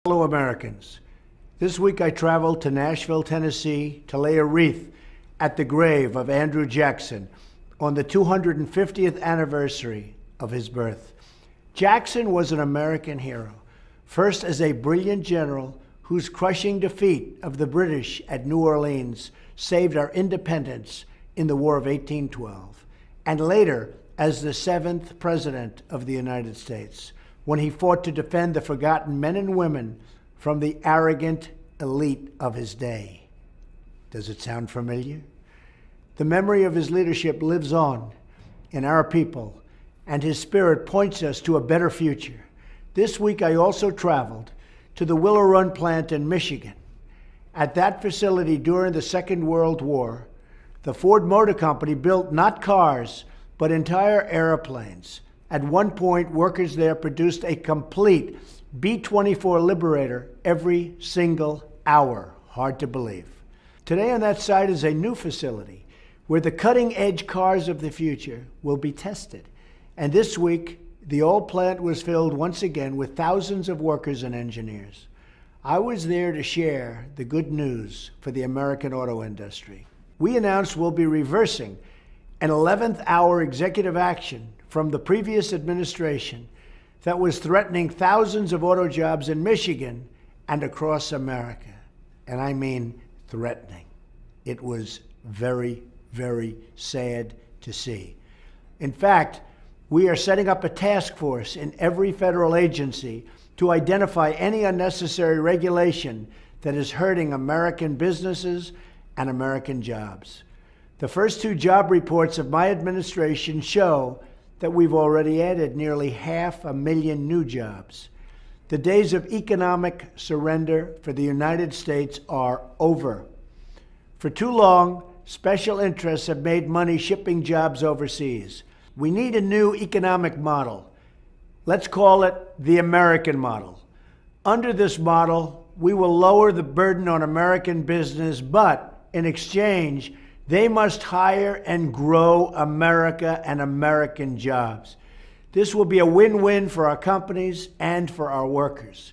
Fellow Americans, this week I traveled to Nashville, Tennessee to lay a wreath at the grave of Andrew Jackson on the 250th anniversary of his birth. Jackson was an American hero, first as a brilliant general whose crushing defeat of the British at New Orleans saved our independence in the War of 1812, and later as the 7th President of the United States, when he fought to defend the forgotten men and women from the arrogant elite of his day. Does it sound familiar? The memory of his leadership lives on in our people, and his spirit points us to a better future. This week, I also traveled to the Willow Run plant in Michigan. At that facility during the Second World War, the Ford Motor Company built not cars, but entire airplanes. At one point, workers there produced a complete B-24 Liberator every single hour. Hard to believe. Today on that site is a new facility where the cutting-edge cars of the future will be tested. And this week, the old plant was filled once again with thousands of workers and engineers. I was there to share the good news for the American auto industry. We announced we'll be reversing an 11th hour executive action from the previous administration that was threatening thousands of auto jobs in Michigan and across America. And I mean threatening. It was very, very sad to see. In fact, we are setting up a task force in every federal agency to identify any unnecessary regulation that is hurting American businesses and American jobs. The first 2 job reports of my administration show that we've already added nearly 500,000 new jobs. The days of economic surrender for the United States are over. For too long, special interests have made money shipping jobs overseas. We need a new economic model. Let's call it the American model. Under this model, we will lower the burden on American business, but in exchange, they must hire and grow America and American jobs. This will be a win-win for our companies and for our workers.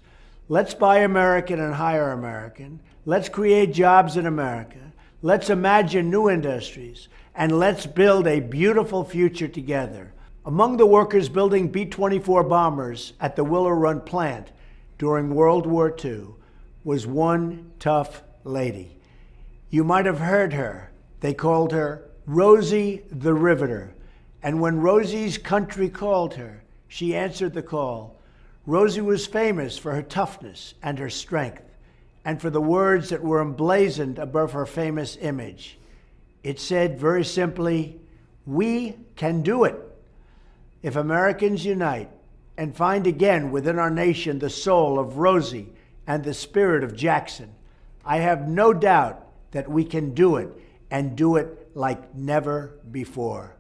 Let's buy American and hire American. Let's create jobs in America. Let's imagine new industries. And let's build a beautiful future together. Among the workers building B-24 bombers at the Willow Run plant during World War II was one tough lady. You might have heard her. They called her Rosie the Riveter. And when Rosie's country called her, she answered the call. Rosie was famous for her toughness and her strength, and for the words that were emblazoned above her famous image. It said very simply, "We can do it." If Americans unite and find again within our nation the soul of Rosie and the spirit of Jackson, I have no doubt that we can do it, and do it like never before.